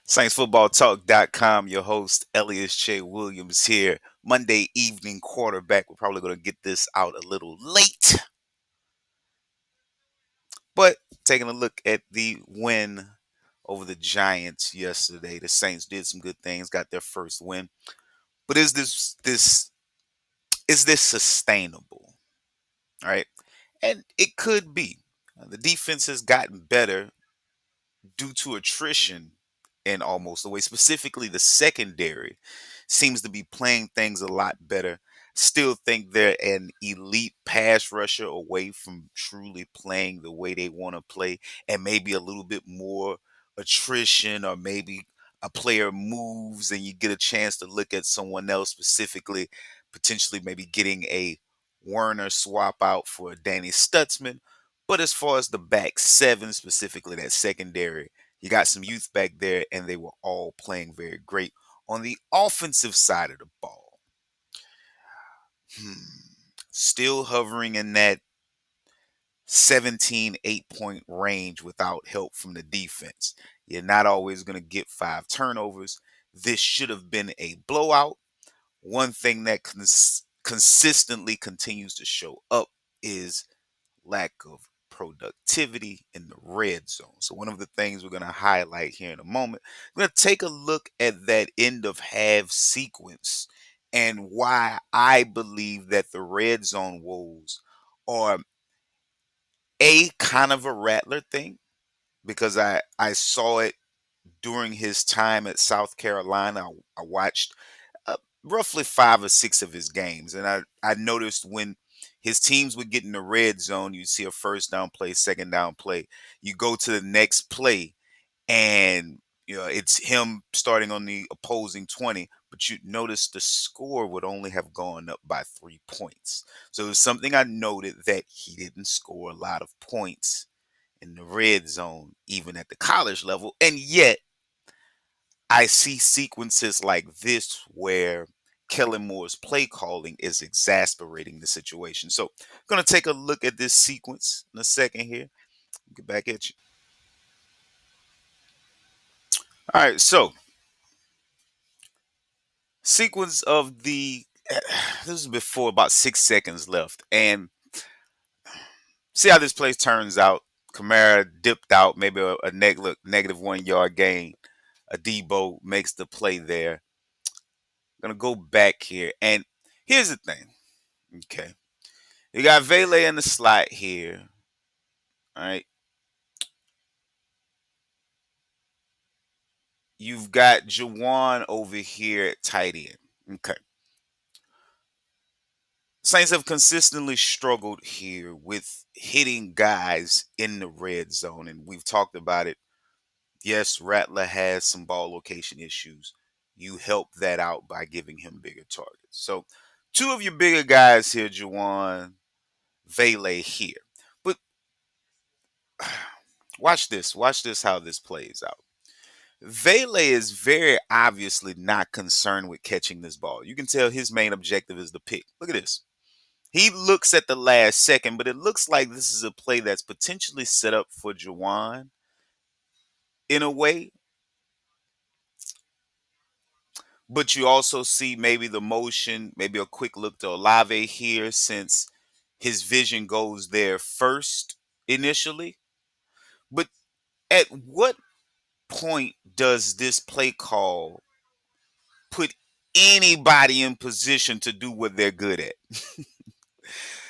SaintsFootballTalk.com, your host, Elias J. Williams here. Monday evening quarterback. We're probably going to get this out a little late, but taking a look at the win over the Giants yesterday. The Saints did some good things, got their first win. But is this sustainable? All right. And it could be. The defense has gotten better due to attrition in almost the way. Specifically, the secondary seems to be playing things a lot better. Still think they're an elite pass rusher away from truly playing the way they want to play, and maybe a little bit more attrition, or maybe a player moves and you get a chance to look at someone else, specifically, potentially maybe getting a Werner swap out for Danny Stutzman. But as far as the back seven, specifically that secondary, you got some youth back there, and they were all playing very great. On the offensive side of the ball, still hovering in that 17, 8 point range without help from the defense. You're not always going to get 5 turnovers. This should have been a blowout. One thing that consistently continues to show up is lack of productivity in the red zone. So one of the things we're going to highlight here in a moment, we're going to take a look at that end of half sequence and why I believe that the red zone woes are a kind of a Rattler thing, because I saw it during his time at South Carolina. I watched roughly 5 or 6 of his games, and I noticed when his teams would get in the red zone, you'd see a first down play, second down play. You go to the next play, and it's him starting on the opposing 20, but you notice the score would only have gone up by 3 points. So it was something I noted, that he didn't score a lot of points in the red zone, even at the college level. And yet, I see sequences like this where Kellen Moore's play calling is exasperating the situation. So, going to take a look at this sequence in a second here. Get back at you. All right, so sequence of the this is before about 6 seconds left, and see how this place turns out. Kamara dipped out, maybe a negative 1 yard gain. A Debo makes the play there. Gonna go back here, and here's the thing. Okay, you got Vele in the slot here. All right, you've got Jawan over here at tight end. Okay, Saints have consistently struggled here with hitting guys in the red zone, and we've talked about it. Yes, Rattler has some ball location issues. You help that out by giving him bigger targets. So, two of your bigger guys here, Jawan, Vele here. But watch this. Watch this, how this plays out. Vele is very obviously not concerned with catching this ball. You can tell his main objective is the pick. Look at this. He looks at the last second, but it looks like this is a play that's potentially set up for Jawan in a way. But you also see maybe the motion, maybe a quick look to Olave here, since his vision goes there first initially. But at what point does this play call put anybody in position to do what they're good at?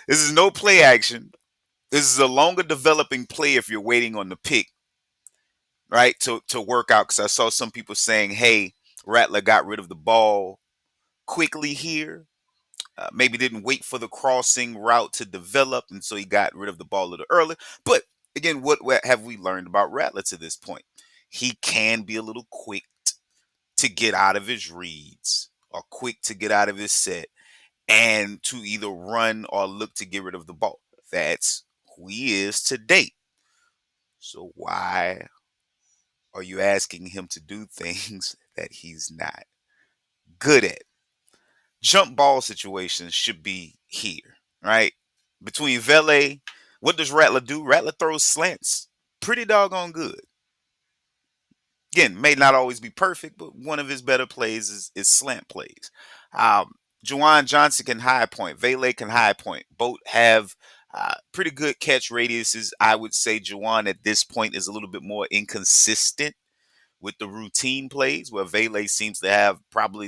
This is no play action. This is a longer developing play if you're waiting on the pick, right? To work out. Because I saw some people saying, hey, Rattler got rid of the ball quickly here. Maybe didn't wait for the crossing route to develop, and so he got rid of the ball a little early. But again, what have we learned about Rattler to this point? He can be a little quick to get out of his reads, or quick to get out of his set, and to either run or look to get rid of the ball. That's who he is to date. So why are you asking him to do things that he's not good at? Jump ball situations should be here, right? Between Vele, what does Rattler do? Rattler throws slants pretty doggone good. Again, may not always be perfect, but one of his better plays is slant plays. Um, Juwan Johnson can high point. Vele can high point. Both have pretty good catch radiuses. I would say Juwan at this point is a little bit more inconsistent with the routine plays, where Vele seems to have probably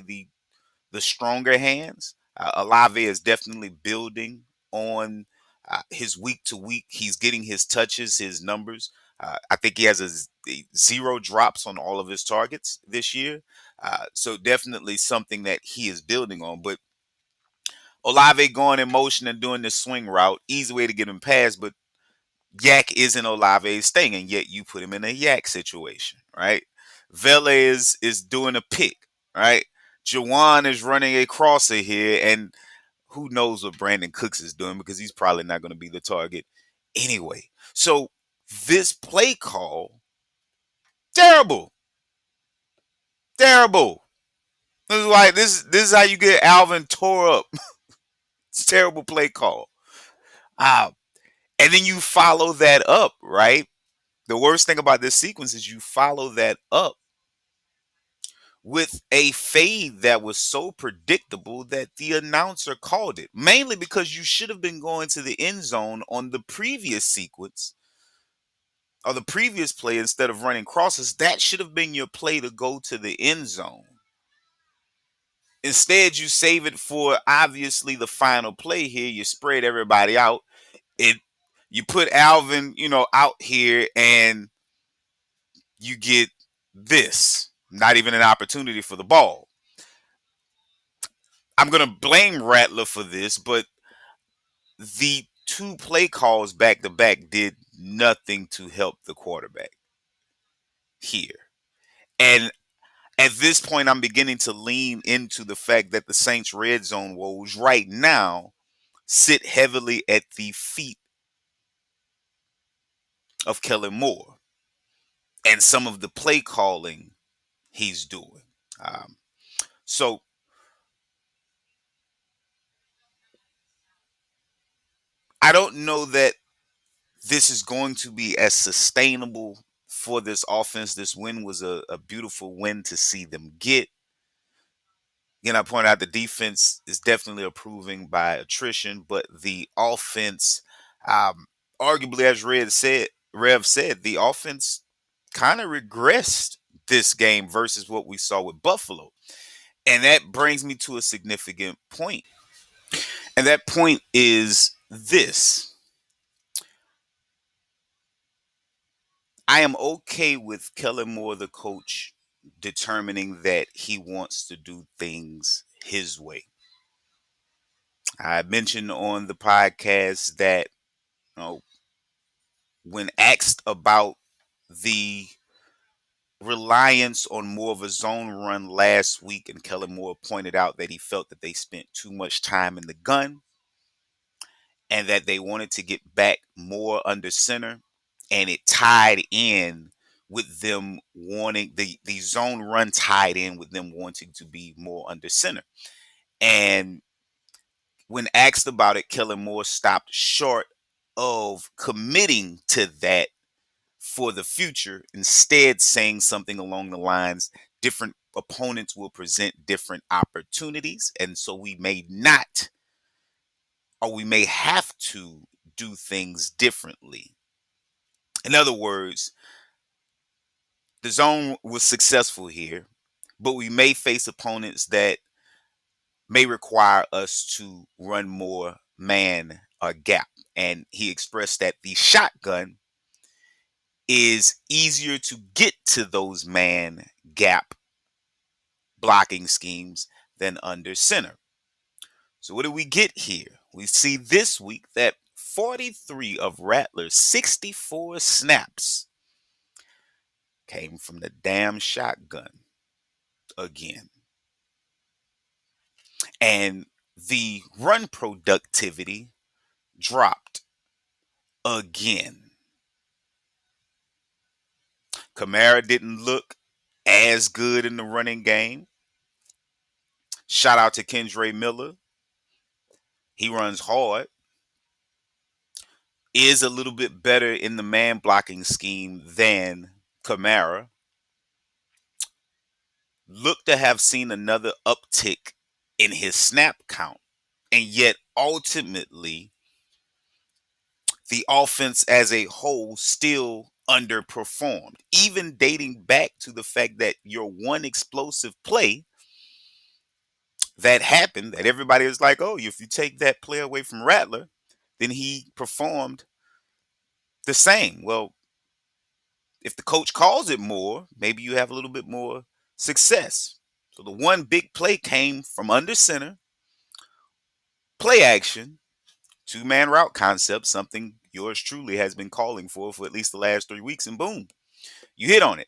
the stronger hands. Olave is definitely building on his week to week. He's getting his touches, his numbers. I think he has a zero drops on all of his targets this year. So definitely something that he is building on. But Olave going in motion and doing this swing route, easy way to get him past. But Yak isn't Olave's thing, and yet you put him in a Yak situation, right? Vele is doing a pick, right? Jawan is running a crosser here, and who knows what Brandon Cooks is doing because he's probably not going to be the target anyway. So this play call, terrible, terrible. This is how you get Alvin tore up. It's a terrible play call. Uh, and then you follow that up, right? The worst thing about this sequence is you follow that up with a fade that was so predictable that the announcer called it. Mainly because you should have been going to the end zone on the previous sequence or the previous play instead of running crosses. That should have been your play to go to the end zone. Instead, you save it for obviously the final play here. You spread everybody out. It you put Alvin, out here and you get this. Not even an opportunity for the ball. I'm going to blame Rattler for this, but the two play calls back to back did nothing to help the quarterback here. And at this point, I'm beginning to lean into the fact that the Saints' red zone woes right now sit heavily at the feet of Kellen Moore and some of the play calling he's doing. Um, so I don't know that this is going to be as sustainable for this offense. This win was a beautiful win to see them get. Again, I point out the defense is definitely improving by attrition, but the offense, arguably, as Rev said, the offense kind of regressed this game versus what we saw with Buffalo. And that brings me to a significant point. And that point is this. I am okay with Kellen Moore, the coach, determining that he wants to do things his way. I mentioned on the podcast that when asked about the reliance on more of a zone run last week, and Kellen Moore pointed out that he felt that they spent too much time in the gun and that they wanted to get back more under center, and it tied in with them wanting the zone run tied in with them wanting to be more under center. And when asked about it, Kellen Moore stopped short of committing to that for the future, instead saying something along the lines, different opponents will present different opportunities, and so we may not, or we may have to do things differently. In other words, the zone was successful here, but we may face opponents that may require us to run more man or gap. And he expressed that the shotgun is easier to get to those man gap blocking schemes than under center. So what do we get here? We see this week that 43 of Rattler's 64 snaps came from the damn shotgun again. And the run productivity dropped again. Kamara didn't look as good in the running game. Shout out to Kendre Miller. He runs hard. Is a little bit better in the man blocking scheme than Kamara. looked to have seen another uptick in his snap count. And yet, ultimately, the offense as a whole still underperformed, even dating back to the fact that your one explosive play that happened, that everybody was like, oh, if you take that play away from Rattler, then he performed the same. Well, if the coach calls it more, maybe you have a little bit more success. So the one big play came from under center, play action, two-man route concept, something yours truly has been calling for at least the last 3 weeks, and boom, you hit on it.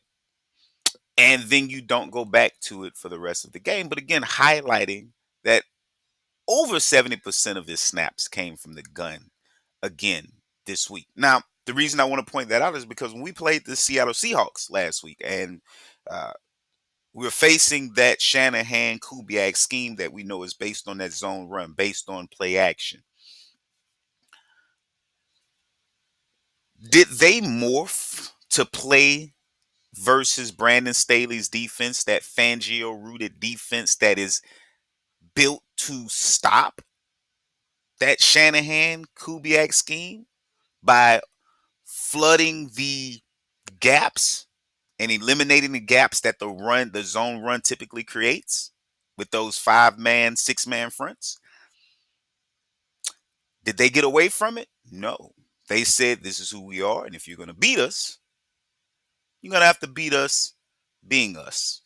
And then you don't go back to it for the rest of the game. But again, highlighting that over 70% of his snaps came from the gun again this week. Now, the reason I want to point that out is because when we played the Seattle Seahawks last week, and uh, we were facing that Shanahan Kubiak scheme that we know is based on that zone run, based on play action. Did they morph to play versus Brandon Staley's defense, that Fangio rooted defense that is built to stop that Shanahan Kubiak scheme by flooding the gaps and eliminating the gaps that the zone run typically creates with those 5-man, 6-man fronts? Did they get away from it? No. They said this is who we are, and if you're going to beat us, you're going to have to beat us being us.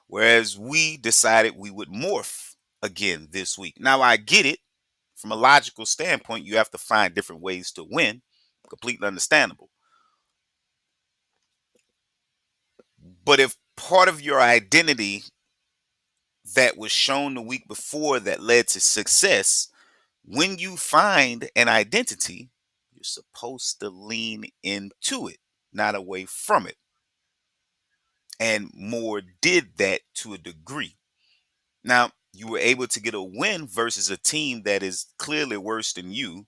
Whereas we decided we would morph again this week. Now, I get it. From a logical standpoint, you have to find different ways to win. Completely understandable. But if part of your identity that was shown the week before that led to success, when you find an identity, you're supposed to lean into it, not away from it. And Moore did that to a degree. Now, you were able to get a win versus a team that is clearly worse than you,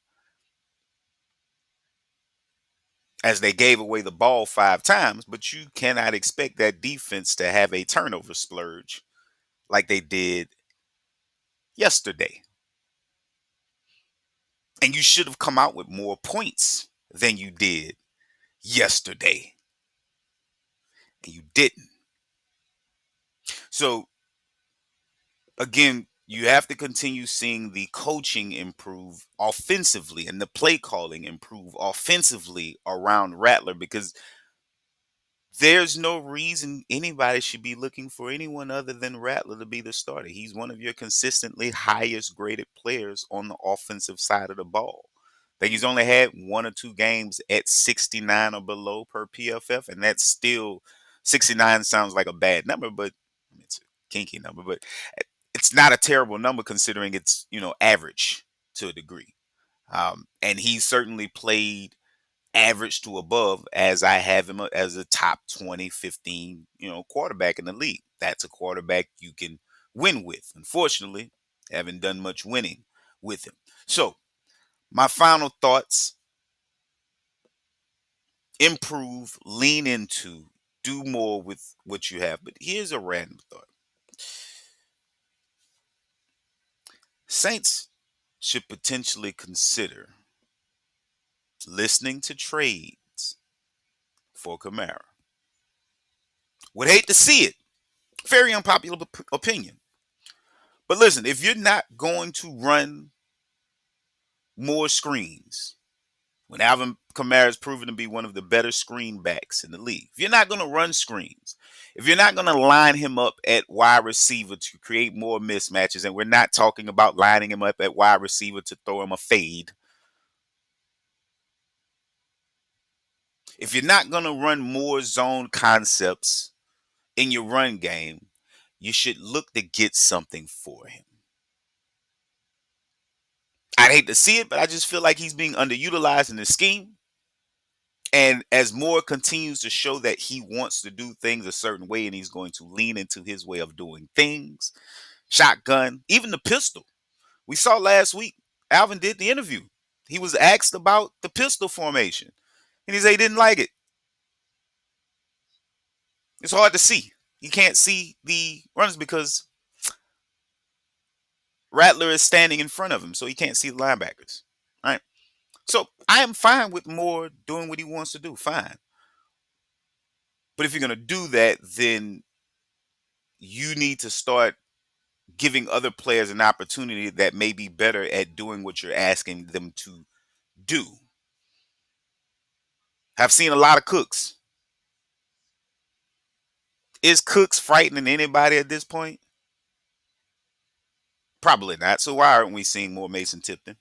as they gave away the ball 5 times, but you cannot expect that defense to have a turnover splurge like they did yesterday. And you should have come out with more points than you did yesterday. And you didn't. So, again, you have to continue seeing the coaching improve offensively and the play calling improve offensively around Rattler, because there's no reason anybody should be looking for anyone other than Rattler to be the starter. He's one of your consistently highest graded players on the offensive side of the ball. I think he's only had 1 or 2 games at 69 or below per PFF, and that's still 69 sounds like a bad number, but it's a kinky number, but it's not a terrible number considering it's, average to a degree. And he certainly played average to above, as I have him as a top 20, 15, quarterback in the league. That's a quarterback you can win with. Unfortunately, haven't done much winning with him. So, my final thoughts: improve, lean into, do more with what you have. But here's a random thought: Saints should potentially consider listening to trades for Kamara. Would hate to see it. Very unpopular opinion. But listen, if you're not going to run more screens, when Alvin Kamara is proven to be one of the better screen backs in the league, if you're not going to run screens, if you're not going to line him up at wide receiver to create more mismatches, and we're not talking about lining him up at wide receiver to throw him a fade, if you're not going to run more zone concepts in your run game, you should look to get something for him. I'd hate to see it, but I just feel like he's being underutilized in the scheme. And as Moore continues to show that he wants to do things a certain way and he's going to lean into his way of doing things, shotgun, even the pistol. We saw last week, Alvin did the interview. He was asked about the pistol formation, and he said he didn't like it. It's hard to see. you can't see the runners because Rattler is standing in front of him, so he can't see the linebackers. Right. So I am fine with Moore doing what he wants to do. Fine. But if you're gonna do that, then you need to start giving other players an opportunity that may be better at doing what you're asking them to do. I've seen a lot of Cooks. Is Cooks frightening anybody at this point? Probably not. So why aren't we seeing more Mason Tipton?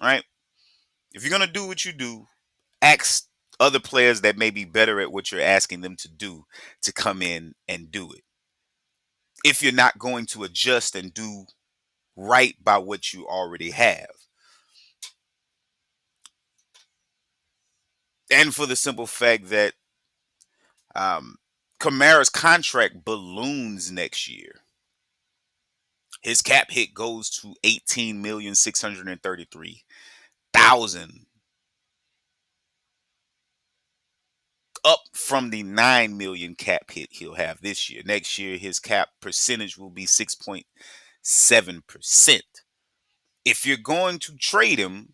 Right? If you're gonna do what you do, ask other players that may be better at what you're asking them to do to come in and do it. If you're not going to adjust and do right by what you already have. And for the simple fact that um, Kamara's contract balloons next year. His cap hit goes to 18,633,000, up from the 9 million cap hit he'll have this year. Next year, his cap percentage will be 6.7%. If you're going to trade him,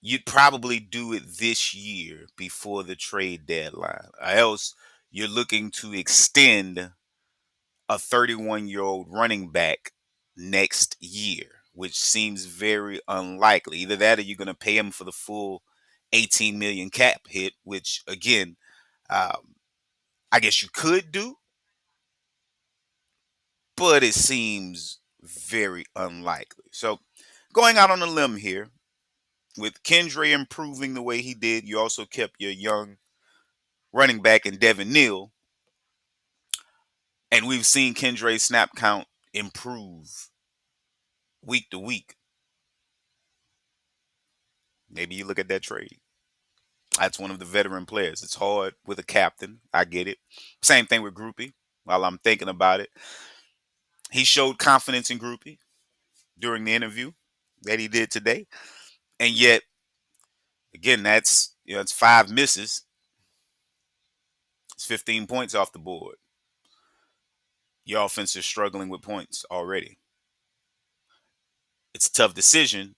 you'd probably do it this year before the trade deadline. Or else you're looking to extend a 31-year-old running back next year, which seems very unlikely. Either that or you're going to pay him for the full 18 million cap hit, which again, I guess you could do, but it seems very unlikely. So going out on a limb here, with Kendra improving the way he did, you also kept your young running back in Devin Neal, and we've seen Kendra's snap count improve week to week. Maybe you look at that trade. That's one of the veteran players. It's hard with a captain. I get it. Same thing with Groupie. While I'm thinking about it, he showed confidence in Groupie during the interview that he did today. And yet, again, it's 5 misses. It's 15 points off the board. Your offense is struggling with points already. It's a tough decision.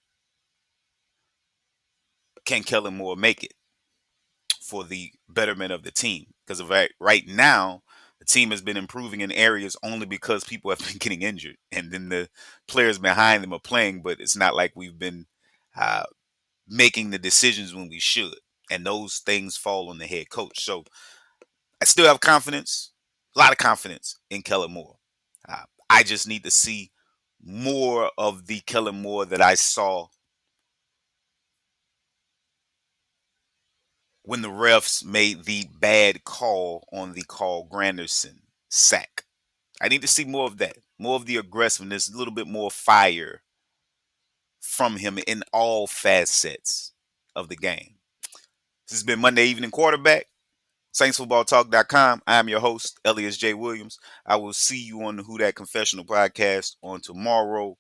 Can Kellen Moore make it for the betterment of the team? Because of right now, the team has been improving in areas only because people have been getting injured, and then the players behind them are playing. But it's not like we've been uh, making the decisions when we should, and those things fall on the head coach. So I still have confidence, a lot of confidence in Kellen Moore. I just need to see more of the Kellen Moore that I saw when the refs made the bad call on the Carl Granderson sack. I need to see more of that, more of the aggressiveness, a little bit more fire from him in all facets of the game. This has been Monday Evening Quarterback, SaintsFootballTalk.com. I am your host, Elias J. Williams. I will see you on the Who That Confessional podcast on tomorrow.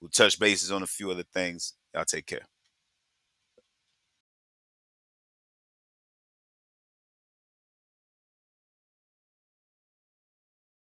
We'll touch bases on a few other things. Y'all take care.